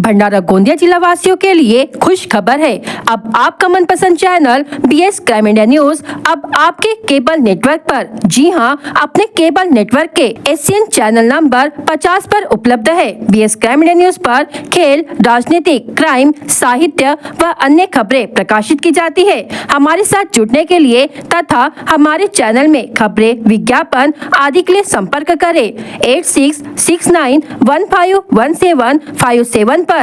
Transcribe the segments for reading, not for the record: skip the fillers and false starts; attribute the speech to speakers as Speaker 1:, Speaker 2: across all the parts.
Speaker 1: भंडारा गोंदिया जिला वासियों के लिए खुश खबर है। अब आपका मनपसंद channel BS crime India news अब आपके केबल नेटवर्क पर, जी हां, अपने केबल नेटवर्क के एशियन चैनल नंबर 50 पर उपलब्ध है। BS क्राइम इंडिया न्यूज पर खेल, राजनीतिक, क्राइम, साहित्य व अन्य खबरें प्रकाशित की जाती है। हमारे साथ जुड़ने के लिए तथा हमारे चैनल में खबरें, विज्ञापन आदि के लिए संपर्क करें 8669151757 पर।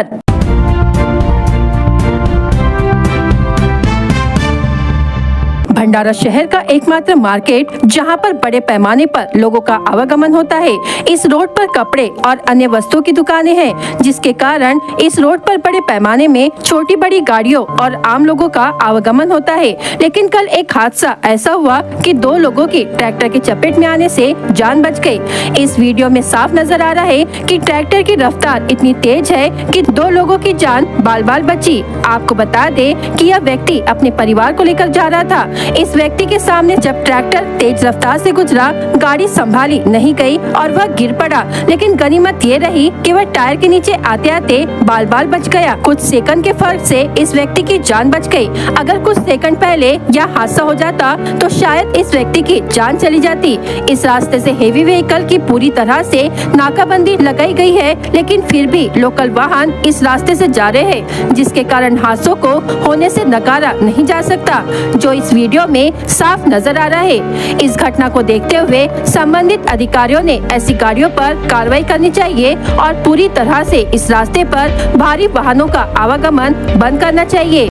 Speaker 1: भंडारा शहर का एकमात्र मार्केट जहां पर बड़े पैमाने पर लोगों का आवागमन होता है। इस रोड पर कपड़े और अन्य वस्तुओं की दुकानें हैं, जिसके कारण इस रोड पर बड़े पैमाने में छोटी बड़ी गाड़ियों और आम लोगों का आवागमन होता है। लेकिन कल एक हादसा ऐसा हुआ कि 2 लोगों की ट्रैक्टर की चपेट में आने से जान बच गई। इस वीडियो में साफ नजर आ रहा है कि ट्रैक्टर की रफ्तार इतनी तेज है कि 2 लोगों की जान बाल बाल बची। आपको बता दें कि यह व्यक्ति अपने परिवार को लेकर जा रहा था। इस व्यक्ति के सामने जब ट्रैक्टर तेज रफ्तार से गुजरा, गाड़ी संभाली नहीं गई और वह गिर पड़ा। लेकिन गनीमत ये रही कि वह टायर के नीचे आते आते बाल बाल बच गया। कुछ सेकंड के फर्क से इस व्यक्ति की जान बच गई। अगर कुछ सेकंड पहले यह हादसा हो जाता तो शायद इस व्यक्ति की जान चली जाती। इस रास्ते से हेवी व्हीकल की पूरी तरह से नाकाबंदी लगाई गई है, लेकिन फिर भी लोकल वाहन इस रास्ते से जा रहे हैं, जिसके कारण हादसों को होने से नकारा नहीं जा सकता, जो इस वीडियो में साफ नजर आ रहा है। इस घटना को देखते हुए संबंधित अधिकारियों ने ऐसी गाड़ियों पर कार्रवाई करनी चाहिए और पूरी तरह से इस रास्ते पर भारी वाहनों का आवागमन बंद करना चाहिए।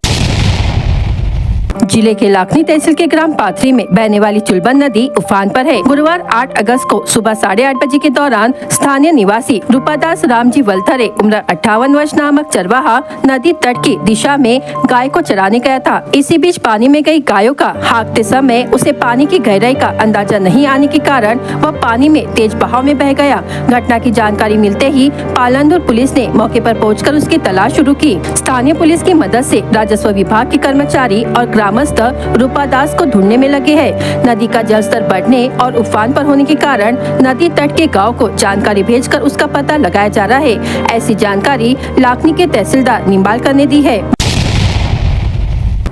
Speaker 1: जिले के लाखनी तहसील के ग्राम पाथरी में बहने वाली चुलबन नदी उफान पर है। गुरुवार 8 अगस्त को सुबह 8:30 बजे के दौरान स्थानीय निवासी रूपादास रामजी वलथरे उम्र 58 वर्ष नामक चरवाहा नदी तट की दिशा में गाय को चराने गया था। इसी बीच पानी में गई गायों का हाँकते समय उसे पानी की गहराई का अंदाजा नहीं आने के कारण वह पानी में तेज बहाव में बह गया। घटना की जानकारी मिलते ही पालनपुर पुलिस ने मौके पर पहुंचकर उसकी तलाश शुरू की। स्थानीय पुलिस की मदद से राजस्व विभाग के कर्मचारी और ग्रामस्थ रूपादास को ढूंढने में लगे हैं। नदी का जलस्तर बढ़ने और उफान पर होने के कारण नदी तट के गांव को जानकारी भेजकर उसका पता लगाया जा रहा है। ऐसी जानकारी लाखनी के तहसीलदार निम्बालकर ने दी है।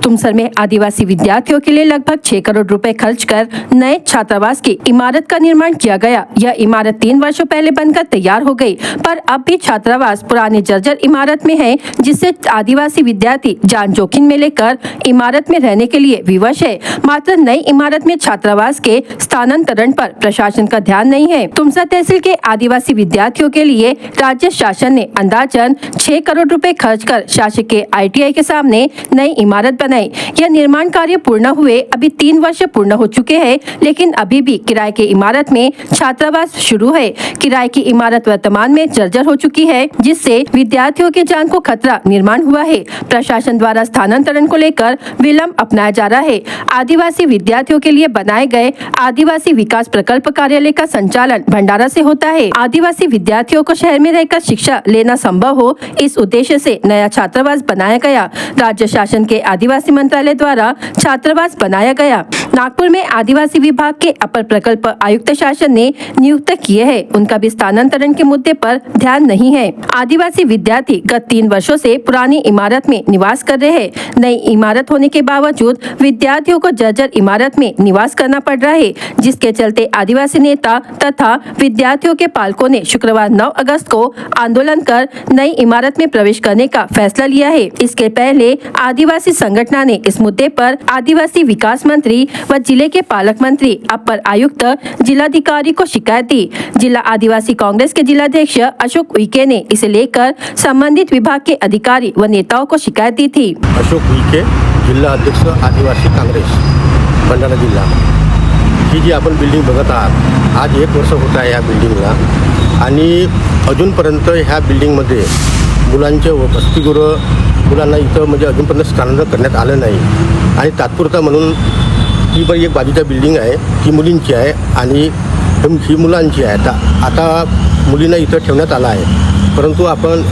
Speaker 1: तुमसर में आदिवासी विद्यार्थियों के लिए लगभग 6 करोड़ रुपए खर्च कर नए छात्रावास की इमारत का निर्माण किया गया। यह इमारत 3 वर्षों पहले बनकर तैयार हो गई, पर अब भी छात्रावास पुरानी जर्जर इमारत में है, जिससे आदिवासी विद्यार्थी जान जोखिम में लेकर इमारत में रहने के लिए विवश है। मात्र नई इमारत में छात्रावास के स्थानांतरण पर प्रशासन का ध्यान नहीं है। तुमसर तहसील के आदिवासी विद्यार्थियों के लिए राज्य शासन ने अंदाजन 6 करोड़ रुपए खर्च कर शासकीय ITI के सामने नई इमारत यह निर्माण कार्य पूर्ण हुए अभी 3 वर्ष पूर्ण हो चुके हैं, लेकिन अभी भी किराए की इमारत में छात्रावास शुरू है। किराए की इमारत वर्तमान में जर्जर हो चुकी है, जिससे विद्यार्थियों की जान को खतरा निर्माण हुआ है। प्रशासन द्वारा स्थानांतरण को लेकर विलंब अपनाया जा रहा है। आदिवासी विद्यार्थियों के लिए बनाए गए आदिवासी विकास प्रकल्प कार्यालय का संचालन भंडारा से होता है। आदिवासी विद्यार्थियों को शहर में रहकर शिक्षा लेना संभव हो, इस उद्देश्य से नया छात्रावास बनाया गया। राज्य शासन के आदिवासी मंत्रालय द्वारा छात्रावास बनाया गया। नागपुर में आदिवासी विभाग के अपर प्रकल्प आयुक्त शासन ने नियुक्त किए हैं। उनका भी स्थानांतरण के मुद्दे पर ध्यान नहीं है। आदिवासी विद्यार्थी गत 3 वर्षों से पुरानी इमारत में निवास कर रहे हैं। नई इमारत होने के बावजूद विद्यार्थियों को जर्जर इमारत में निवास करना पड़ रहा है, जिसके चलते आदिवासी नेता तथा विद्यार्थियों के पालकों ने शुक्रवार 9 अगस्त को आंदोलन कर नई इमारत में प्रवेश करने का फैसला लिया है। इसके पहले आदिवासी संगठन ने इस मुद्दे पर आदिवासी विकास मंत्री व जिले के पालक मंत्री, अपर आयुक्त, जिलाधिकारी को शिकायत दी। जिला आदिवासी कांग्रेस के जिलाध्यक्ष अशोक उइके ने इसे लेकर संबंधित विभाग के अधिकारी व नेताओं को शिकायत दी थी।
Speaker 2: अशोक उइके, जिल्हा अध्यक्ष आदिवासी काँग्रेस भंडारा जिल्हा। ही जी आपण बिल्डिंग बघत आहात, आज 1 वर्ष होत आहे या बिल्डिंगला आणि अजूनपर्यंत ह्या बिल्डिंगमध्ये मुलांचे वसतिगृह मुलांना इथं म्हणजे अजूनपर्यंत स्थानांतरण करण्यात आलं नाही आणि तात्पुरता म्हणून ही बरी एक बाजूच्या बिल्डिंग आहे, ती मुलींची आहे आणि ही मुलांची आहे। आता मुलींना इथं ठेवण्यात आलं आहे, परंतु आपण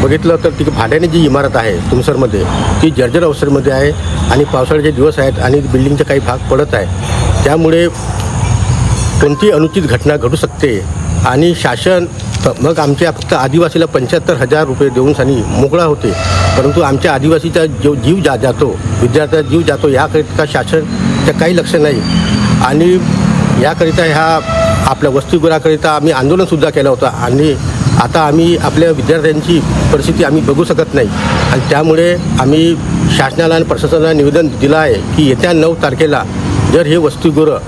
Speaker 2: बघितलं तर ती भाड्याने जी इमारत आहे तुमसरमध्ये ती जर्जर अवस्थेमध्ये आहे आणि पावसाळ्याचे दिवस आहेत आणि बिल्डिंगचे काही भाग पडत आहे, त्यामुळे कोणती अनुचित घटना घडू शकते आणि शासन मग आमच्या फक्त आदिवासीला 75,000 रुपये देऊन सनी मोकळा होते. परंतु आमच्या आदिवासीचा जो जीव जातो, विद्यार्थ्याचा जीव जातो, याकरिता शासनाचं काही लक्ष नाही. आणि याकरिता ह्या आपल्या वसतिगृहाकरिता आम्ही आंदोलनसुद्धा केलं होतं. आणि आता आम्ही आपल्या विद्यार्थ्यांची परिस्थिती आम्ही बघू शकत नाही. आणि त्यामुळे आम्ही शासनाला आणि प्रशासनाला निवेदन दिलं आहे की येत्या 9 तारखेला जर हे वसतिगृह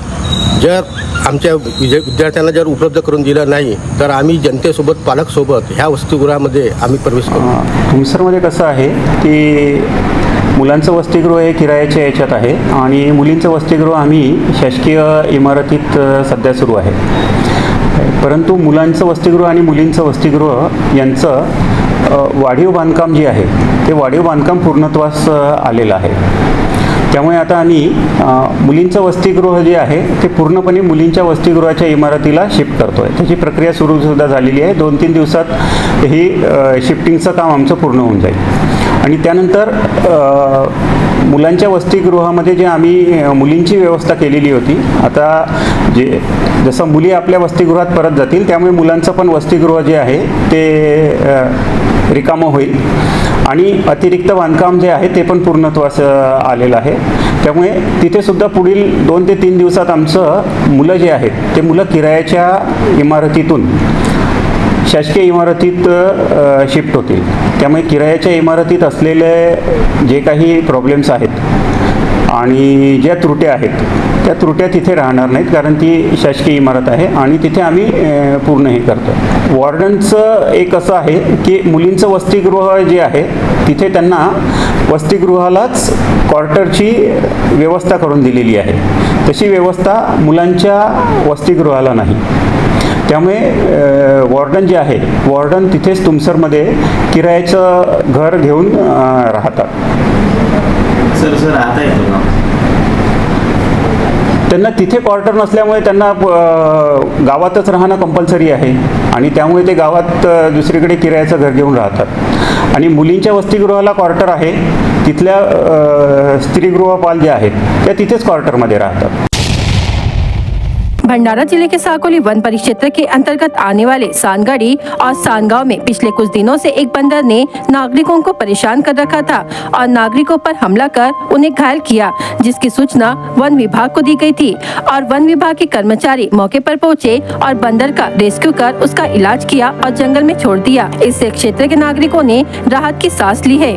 Speaker 2: जर आमच्या विद्यार्थ्यांना जर उपलब्ध करून दिलं नाही तर आम्ही जनतेसोबत, पालकसोबत ह्या वसतिगृहामध्ये आम्ही प्रवेश करू.
Speaker 3: तुमसरमध्ये कसं आहे की मुलांचं वसतिगृह हे किरायाच्या याच्यात आहे आणि मुलींचं वसतिगृह आम्ही शासकीय इमारतीत सध्या सुरू आहे. परंतु मुलांचं वसतिगृह आणि मुलींचं वसतिगृह यांचं वाढीव बांधकाम जे आहे ते वाढीव बांधकाम पूर्णत्वास आलेलं आहे. त्यामुळे आता आम्ही मुलींचं वसतिगृह जे आहे ते पूर्णपणे मुलींच्या वसतिगृहाच्या इमारतीला शिफ्ट करतो आहे. त्याची प्रक्रिया सुद्धा झालेली आहे. 2-3 दिवसात ही शिफ्टिंगचं काम आमचं पूर्ण होऊन जाईल. आणि त्यानंतर मुलांच्या वसतिगृहामध्ये जे आम्ही मुलींची व्यवस्था केलेली होती, आता जसं मुली आपल्या वसतिगृहात परत जातील त्यामुळे मुलांचं पण वसतिगृह जे आहे ते रिकामं होईल. आणि अतिरिक्त बांधकाम जे आहे ते पण पूर्णत्वास आलेलं आहे. त्यामुळे तिथे सुद्धा पुढील 2 ते 3 दिवसात आमचं मुलं जे आहेत ते मुलं किरायाच्या इमारतीतून शासकीय इमारतीत शिफ्ट होतील. त्यामुळे किरायाच्या इमारतीत असलेले जे काही प्रॉब्लेम्स आहेत आणि ज्या त्रुट्या आहेत त्या त्रुट्या तिथे राहणार नाहीत, कारण ती शासकीय इमारत आहे आणि तिथे आम्ही पूर्ण हे करतो. वॉर्डनचं एक असं आहे की मुलींचं वसतिगृह जे आहे तिथे त्यांना वसतिगृहालाच क्वार्टरची व्यवस्था करून दिलेली आहे. तशी व्यवस्था मुलांच्या वसतिगृहाला नाही. त्यामुळे वॉर्डन जे आहे, वॉर्डन तिथेच तुमसरमध्ये किरायाचं घर घेऊन राहतात.
Speaker 4: सर राहता येतो का?
Speaker 3: त्यांना तिथे क्वार्टर नसल्यामुळे त्यांना गावातच राहणं कंपल्सरी आहे आणि त्यामुळे ते गावात दुसरीकडे किरायाचं घर घेऊन राहतात. आणि मुलींच्या वसतिगृहाला क्वार्टर आहे, तिथल्या स्त्रीगृहपाल जे आहेत त्या तिथेच क्वार्टरमध्ये राहतात.
Speaker 1: भंडारा जिले के साकोली वन परिक्षेत्र के अंतर्गत आने वाले सानगढ़ी और सानगांव में पिछले कुछ दिनों से एक बंदर ने नागरिकों को परेशान कर रखा था और नागरिकों पर हमला कर उन्हें घायल किया, जिसकी सूचना वन विभाग को दी गई थी और वन विभाग के कर्मचारी मौके पर पहुंचे और बंदर का रेस्क्यू कर उसका इलाज किया और जंगल में छोड़ दिया. इससे क्षेत्र के नागरिकों ने राहत की सांस ली है.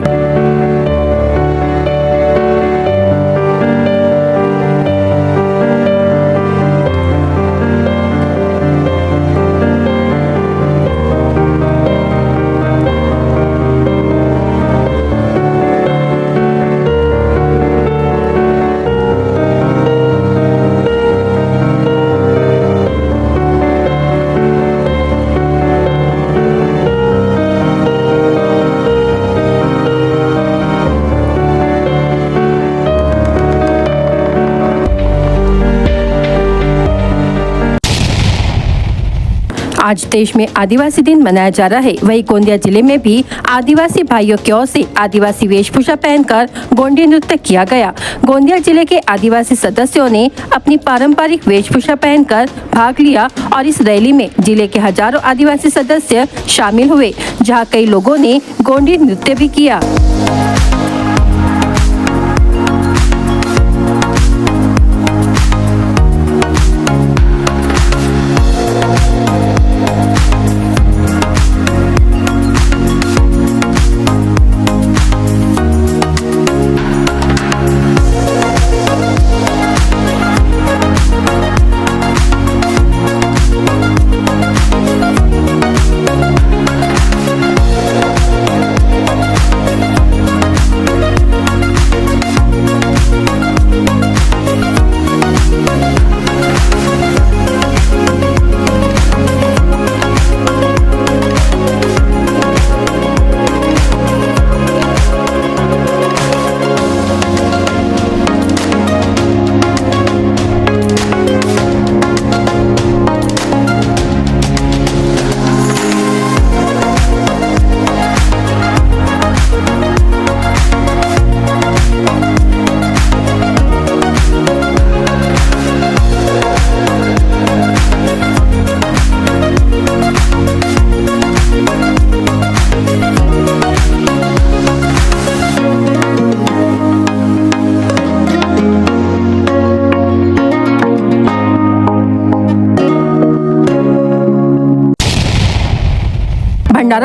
Speaker 1: आज देश में आदिवासी दिन मनाया जा रहा है, वहीं गोंदिया जिले में भी आदिवासी भाइयों की ओर से आदिवासी वेशभूषा पहनकर गोंडी नृत्य किया गया. गोंदिया जिले के आदिवासी सदस्यों ने अपनी पारंपरिक वेशभूषा पहनकर भाग लिया और इस रैली में जिले के हजारों आदिवासी सदस्य शामिल हुए, जहां कई लोगों ने गोंडी नृत्य भी किया.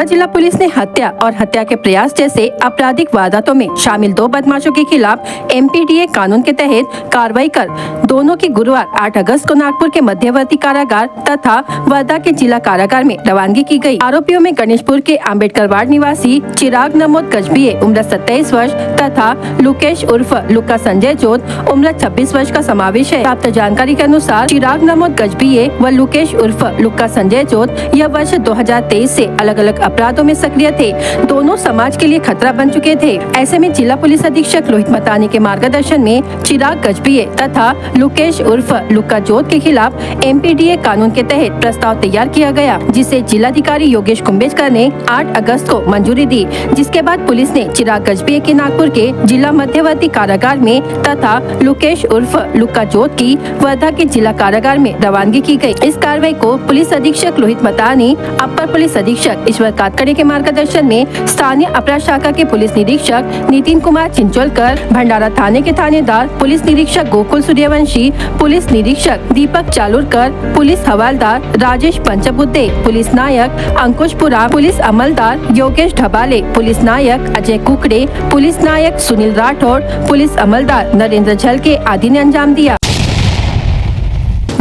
Speaker 1: भंडारा जिला पुलिस ने हत्या और हत्या के प्रयास जैसे आपराधिक वारदातों में शामिल 2 बदमाशों के खिलाफ MPDA कानून के तहत कार्रवाई कर दोनों की गुरुवार 8 अगस्त को नागपुर के मध्यवर्ती कारागार तथा वर्धा के जिला कारागार में रवानगी की गई। आरोपियों में गणेशपुर के अम्बेडकर वार्ड निवासी चिराग नमोद गजबिये उम्र 27 वर्ष तथा लुकेश उर्फ लुक्का संजय जोत उम्र 26 वर्ष का समावेश है। प्राप्त जानकारी के अनुसार चिराग नमोद गजबिये व लुकेश उर्फ लुक्का संजय जोत यह वर्ष 2023 से अलग अलग अपराधों में सक्रिय थे। दोनों समाज के लिए खतरा बन चुके थे। ऐसे में जिला पुलिस अधीक्षक लोहित मतानी के मार्गदर्शन में चिराग गजबिये तथा लुकेश उर्फ लुक्का जोत के खिलाफ MPDA कानून के तहत प्रस्ताव तैयार किया गया, जिसे जिलाधिकारी योगेश कुंभेजकर ने 8 अगस्त को मंजूरी दी। जिसके बाद पुलिस ने चिराग गजबिये की नागपुर के जिला मध्यवर्ती कारागार में तथा लुकेश उर्फ लुक्का जोत की वर्धा के जिला कारागार में रवानगी की गई। इस कार्रवाई को पुलिस अधीक्षक लोहित मतानी, अपर पुलिस अधीक्षक ईश्वर कातकड़े के मार्गदर्शन में स्थानीय अपराध शाखा के पुलिस निरीक्षक नितिन कुमार चिंचोलकर, भंडारा थाने के थानेदार पुलिस निरीक्षक गोकुल सूर्यवंशी, पुलिस निरीक्षक दीपक चालुरकर, पुलिस हवलदार राजेश पंचबुद्धे, पुलिस नायक अंकुश पुरा, पुलिस अमलदार योगेश ढबाले, पुलिस नायक अजय कुकड़े, पुलिस नायक सुनील राठौड़, पुलिस अमलदार नरेंद्र झलके आदि ने अंजाम दिया।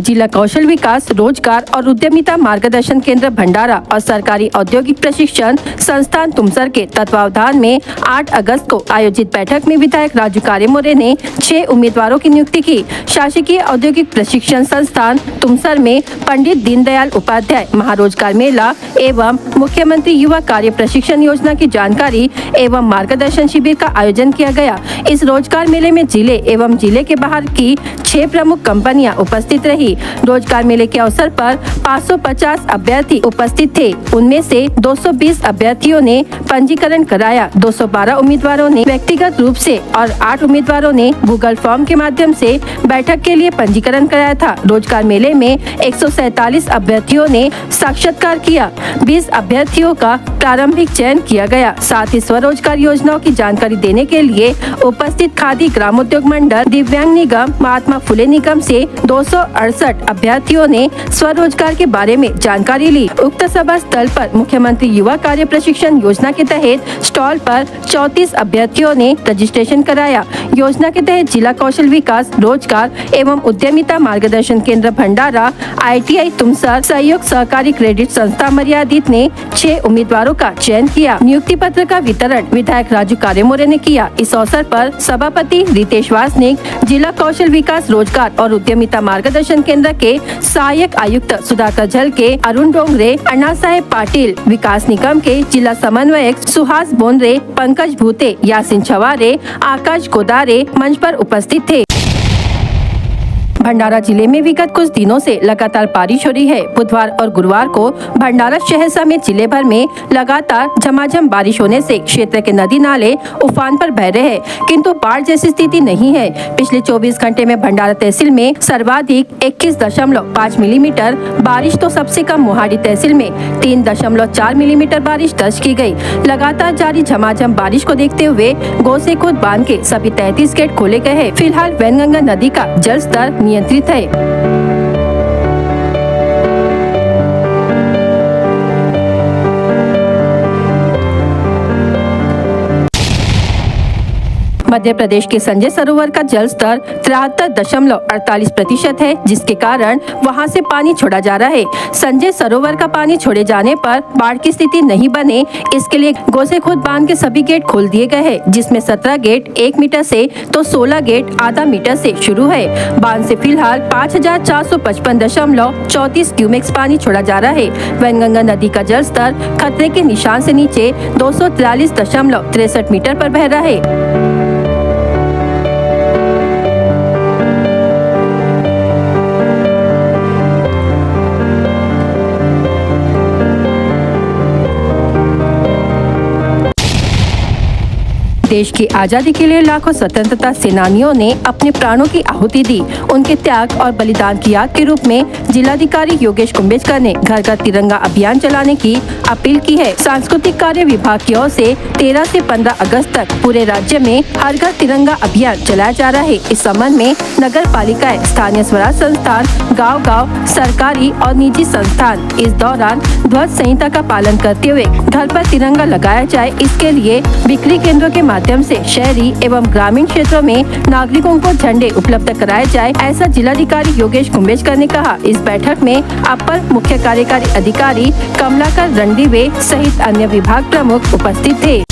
Speaker 1: जिला कौशल विकास, रोजगार और उद्यमिता मार्गदर्शन केंद्र भंडारा और सरकारी औद्योगिक प्रशिक्षण संस्थान तुमसर के तत्वावधान में 8 अगस्त को आयोजित बैठक में विधायक राजू कारेमोरे ने 6 उम्मीदवारों की नियुक्ति की। शासकीय औद्योगिक प्रशिक्षण संस्थान तुमसर में पंडित दीनदयाल उपाध्याय महारोजगार मेला एवं मुख्यमंत्री युवा कार्य प्रशिक्षण योजना की जानकारी एवं मार्गदर्शन शिविर का आयोजन किया गया। इस रोजगार मेले में जिले एवं जिले के बाहर की 6 प्रमुख कंपनियां उपस्थित रही। रोजगार मेले के अवसर पर 550 अभ्यर्थी उपस्थित थे। उनमें से 220 अभ्यर्थियों ने पंजीकरण कराया, 212 उम्मीदवारों ने व्यक्तिगत रूप से और 8 उम्मीदवारों ने गूगल फॉर्म के माध्यम से बैठक के लिए पंजीकरण कराया था। रोजगार मेले में 147 अभ्यर्थियों ने साक्षात्कार किया। 20 अभ्यर्थियों का प्रारंभिक चयन किया गया। साथ ही स्वरोजगार योजनाओं की जानकारी देने के लिए उपस्थित खादी ग्रामोद्योग मंडल, दिव्यांग निगम, महात्मा फुले निगम से 268 अभ्यर्थियों ने स्वरोजगार के बारे में जानकारी ली। उक्त सभा स्थल पर मुख्यमंत्री युवा कार्य प्रशिक्षण योजना के तहत स्टॉल पर 34 अभ्यर्थियों ने रजिस्ट्रेशन कराया। योजना के तहत जिला कौशल विकास, रोजगार एवं उद्यमिता मार्गदर्शन केंद्र भंडारा, ITI तुमसर, सहयोग सहकारी क्रेडिट संस्था मर्यादित ने 6 उम्मीदवारों का चयन किया। नियुक्ति पत्र का वितरण विधायक राजू कारेमोरे ने किया। इस अवसर पर सभापति रितेश वासनिक, जिला कौशल विकास, रोजगार और उद्यमिता मार्गदर्शन केंद्र के सहायक आयुक्त सुधाकर झलके, अरुण डोंगरे, अन्ना साहेब पाटिल, विकास निगम के जिला समन्वयक सुहास बोंद्रे, पंकज भूते, यासिन छवारे, आकाश गोदारे मंच पर उपस्थित थे। भंडारा जिले में विगत कुछ दिनों से लगातार बारिश हो रही है। बुधवार और गुरुवार को भंडारा शहर समेत जिले भर में लगातार झमाझम बारिश होने से क्षेत्र के नदी नाले उफान पर बह रहे हैं, किंतु बाढ़ जैसी स्थिति नहीं है। पिछले 24 घंटे में भंडारा तहसील में सर्वाधिक 21.5 मिलीमीटर बारिश तो सबसे कम मोहाड़ी तहसील में 3.4 मिलीमीटर बारिश दर्ज की गई। लगातार जारी झमाझम बारिश को देखते हुए गोसेखुर्द बांध के सभी 33 गेट खोले गए हैं। फिलहाल वैनगंगा नदी का जल स्तर नियंत्रित है। मध्य प्रदेश के संजय सरोवर का जल स्तर 73.48% है, जिसके कारण वहां से पानी छोड़ा जा रहा है। संजय सरोवर का पानी छोड़े जाने पर बाढ़ की स्थिति नहीं बने, इसके लिए गोसेखुर्द बांध के सभी गेट खोल दिए गए हैं, जिसमें 17 गेट 1 मीटर से तो 16 गेट आधा मीटर से शुरू है। बांध से फिलहाल 5455.34 क्यूमेक्स पानी छोड़ा जा रहा है। वैनगंगा नदी का जल स्तर खतरे के निशान से नीचे 243.63 मीटर पर बह रहा है। देश की आजादी के लिए लाखों स्वतंत्रता सेनानियों ने अपने प्राणों की आहुति दी। उनके त्याग और बलिदान की याद के रूप में जिलाधिकारी योगेश कुंभेजकर ने घर घर तिरंगा अभियान चलाने की अपील की है। सांस्कृतिक कार्य विभाग की ओर से 13 से 15 अगस्त तक पूरे राज्य में हर घर तिरंगा अभियान चलाया जा रहा है। इस संबंध में नगर पालिकाएं, स्थानीय स्वराज संस्थान, गांव-गांव, सरकारी और निजी संस्थान इस दौरान ध्वज संहिता का पालन करते हुए घर पर तिरंगा लगाया जाए। इसके लिए बिक्री केंद्रों के माध्यम से शहरी एवं ग्रामीण क्षेत्रों में नागरिकों को झंडे उपलब्ध कराए जाए, ऐसा जिलाधिकारी योगेश कुंभेजकर ने कहा। इस बैठक में अपर मुख्य कार्यकारी अधिकारी कमलाकर रणदीवे सहित अन्य विभाग प्रमुख उपस्थित थे।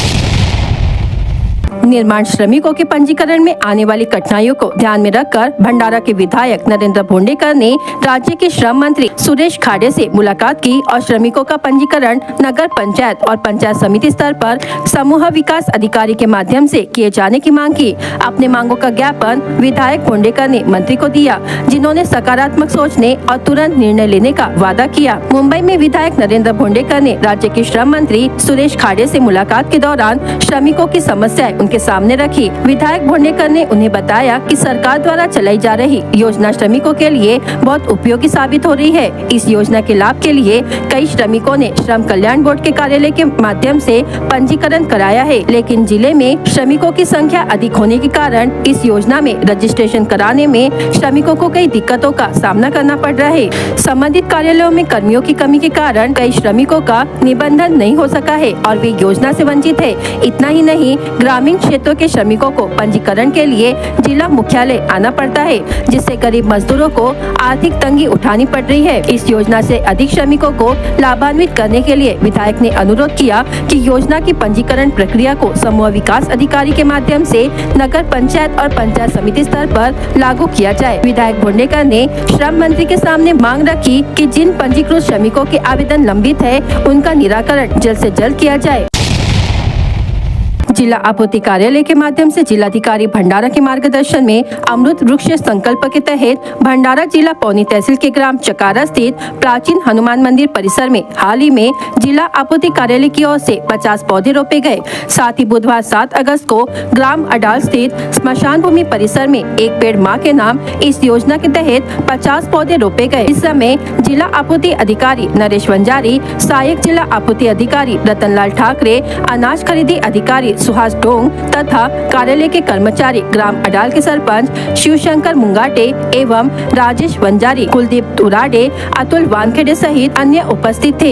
Speaker 1: निर्माण श्रमिकों के पंजीकरण में आने वाली कठिनाइयों को ध्यान में रखकर भंडारा के विधायक नरेंद्र भोंडेकर ने राज्य के श्रम मंत्री सुरेश खाड़े से मुलाकात की और श्रमिकों का पंजीकरण नगर पंचायत और पंचायत समिति स्तर पर समूह विकास अधिकारी के माध्यम से किए जाने की मांग की। अपने मांगों का ज्ञापन विधायक भोंडेकर ने मंत्री को दिया, जिन्होंने सकारात्मक सोचने और तुरंत निर्णय लेने का वादा किया। मुंबई में विधायक नरेंद्र भोंडेकर ने राज्य के श्रम मंत्री सुरेश खाड़े से मुलाकात के दौरान श्रमिकों की समस्याएं उनके सामने रखी। विधायक भोंडेकर ने उन्हें बताया कि सरकार द्वारा चलाई जा रही योजना श्रमिकों के लिए बहुत उपयोगी साबित हो रही है। इस योजना के लाभ के लिए कई श्रमिकों ने श्रम कल्याण बोर्ड के कार्यालय के माध्यम से पंजीकरण कराया है, लेकिन जिले में श्रमिकों की संख्या अधिक होने के कारण इस योजना में रजिस्ट्रेशन कराने में श्रमिकों को कई दिक्कतों का सामना करना पड़ रहा है। संबंधित कार्यालयों में कर्मियों की कमी के कारण कई श्रमिकों का निबंधन नहीं हो सका है और वे योजना से वंचित है। इतना ही नहीं, ग्रामीण क्षेत्रों के श्रमिकों को पंजीकरण के लिए जिला मुख्यालय आना पड़ता है, जिससे गरीब मजदूरों को आर्थिक तंगी उठानी पड़ रही है। इस योजना से अधिक श्रमिकों को लाभान्वित करने के लिए विधायक ने अनुरोध किया कि योजना की पंजीकरण प्रक्रिया को समूह विकास अधिकारी के माध्यम से नगर पंचायत और पंचायत समिति स्तर पर लागू किया जाए। विधायक भोंडेकर ने श्रम मंत्री के सामने मांग रखी कि जिन पंजीकृत श्रमिकों के आवेदन लंबित है, उनका निराकरण जल्द से जल्द किया जाए। जिला आपूर्ति कार्यालय के माध्यम से जिलाधिकारी भंडारा के मार्गदर्शन में अमृत वृक्ष संकल्प के तहत भंडारा जिला पौनी तहसील के ग्राम चकारा स्थित प्राचीन हनुमान मंदिर परिसर में हाल ही में जिला आपूर्ति कार्यालय की ओर से 50 पौधे रोपे गए। साथ ही बुधवार 7 अगस्त को ग्राम अडाल स्थित स्मशान भूमि परिसर में एक पेड़ मां के नाम इस योजना के तहत 50 पौधे रोपे गए। इस समय जिला आपूर्ति अधिकारी नरेश वंजारी, सहायक जिला आपूर्ति अधिकारी रतनलाल ठाकरे, अनाज खरीदी अधिकारी सुहास डोंग तथा कार्यालय के कर्मचारी, ग्राम अडाल के सरपंच शिवशंकर मुंगाटे एवं राजेश वंजारी, कुलदीप तुराडे, अतुल वानखेडे सहित अन्य उपस्थित थे।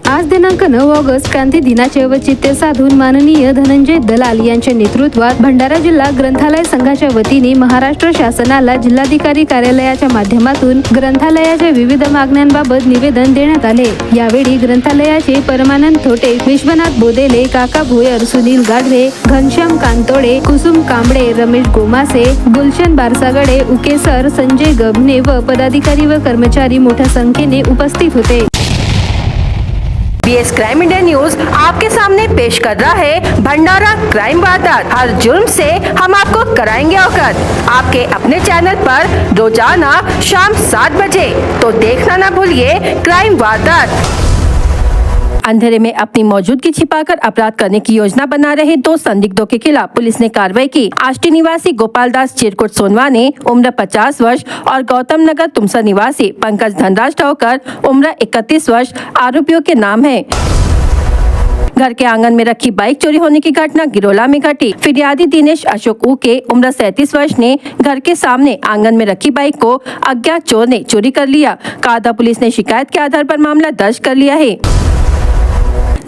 Speaker 5: आज दिनांक 9 ऑगस्ट क्रांती दिनाचे औचित्य साधून माननीय धनंजय दलाल यांच्या नेतृत्वात भंडारा जिल्हा ग्रंथालय संघाच्या वतीने महाराष्ट्र शासनाला जिल्हाधिकारी कार्यालयाच्या माध्यमातून ग्रंथालयाच्या विविध मागण्यांबाबत निवेदन देण्यात आले। यावेळी ग्रंथालयाचे परमानंद थोटे, विश्वनाथ बोदेले, काका भोयर, सुनील गाढवे, घनश्याम कांतोडे, कुसुम कांबळे, रमेश गोमासे, गुलशन बारसागडे, उकेसर, संजय गबने व पदाधिकारी व कर्मचारी मोठ्या संख्येने उपस्थित होते।
Speaker 1: BS क्राइम इंडिया न्यूज आपके सामने पेश कर रहा है भंडारा क्राइम वारदात। हर जुर्म से हम आपको कराएंगे अवगत। आपके अपने चैनल पर रोजाना शाम 7 बजे, तो देखना ना भूलिए क्राइम वारदात। अंधेरे में अपनी मौजूदगी छिपाकर अपराध करने की योजना बना रहे 2 संदिग्धों के खिलाफ पुलिस ने कार्रवाई की। आष्टी निवासी गोपाल दास चिरकुट सोनवा ने उम्र 50 वर्ष और गौतम नगर तुमसा निवासी पंकज धनराज ठाकर उम्र 31 वर्ष आरोपियों के नाम है। घर के आंगन में रखी बाइक चोरी होने की घटना गिरोला में घटी। फिरियादी दिनेश अशोक उके उम्र 37 वर्ष ने घर के सामने आंगन में रखी बाइक को अज्ञात चोर ने चोरी कर लिया। कादा पुलिस ने शिकायत के आधार पर मामला दर्ज कर लिया है।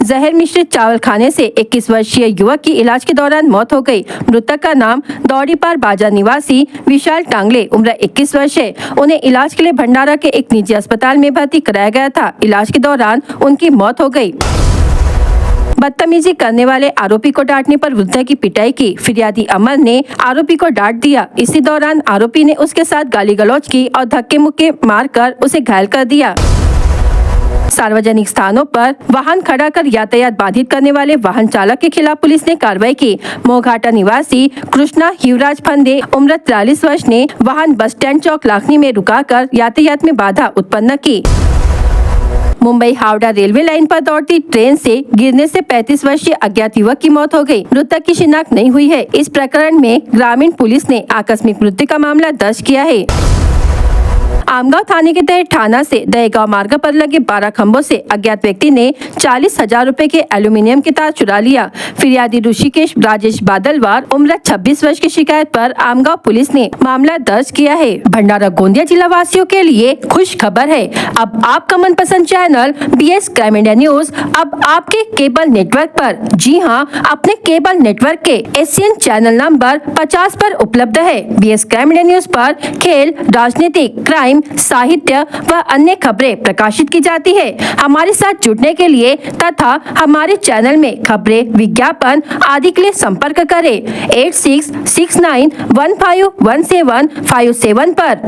Speaker 1: जहर मिश्रित चावल खाने से 21 वर्षीय युवक की इलाज के दौरान मौत हो गई। मृतक का नाम दौड़ीपार बाजार निवासी विशाल टांगले उम्र 21 वर्ष है। उन्हें इलाज के लिए भंडारा के एक निजी अस्पताल में भर्ती कराया गया था। इलाज के दौरान उनकी मौत हो गई। बदतमीजी करने वाले आरोपी को डांटने पर वृद्धा की पिटाई की। फिरियादी अमर ने आरोपी को डांट दिया। इसी दौरान आरोपी ने उसके साथ गाली गलौज की और धक्के मुक्के मारकर उसे घायल कर दिया। सार्वजनिक स्थानों पर वाहन खड़ा कर यातायात बाधित करने वाले वाहन चालक के खिलाफ पुलिस ने कार्रवाई की। मोघाटा निवासी कृष्णा हिवराज फंदे उम्र 43 वर्ष ने वाहन बस स्टैंड चौक लाखनी में रुकाकर यातायात में बाधा उत्पन्न की। मुंबई हावड़ा रेलवे लाइन पर दौड़ती ट्रेन से गिरने से 35 वर्षीय अज्ञात युवक की मौत हो गई। मृतक की शिनाख्त नहीं हुई है। इस प्रकरण में ग्रामीण पुलिस ने आकस्मिक मृत्यु का मामला दर्ज किया है। आमगांव थाने के तहत थाना से दहेगांव मार्ग पर लगे 12 खंभों से अज्ञात व्यक्ति ने 40,000 रुपए के एल्यूमिनियम के तार चुरा लिया। फिरियादी ऋषिकेश राजेश बादलवार उम्र 26 वर्ष की शिकायत पर आमगांव पुलिस ने मामला दर्ज किया है। भंडारा गोंदिया जिला वासियों के लिए खुश खबर है। अब आपका मनपसंद channel BS crime India news अब आपके केबल नेटवर्क पर, जी हां, अपने केबल नेटवर्क के एशियन चैनल नंबर 50 पर उपलब्ध है। BS क्राइम इंडिया न्यूज पर खेल, राजनीतिक, क्राइम, साहित्य व अन्य खबरें प्रकाशित की जाती है। हमारे साथ जुड़ने के लिए तथा हमारे चैनल में खबरें, विज्ञापन आदि के लिए संपर्क करें 8669151757 पर।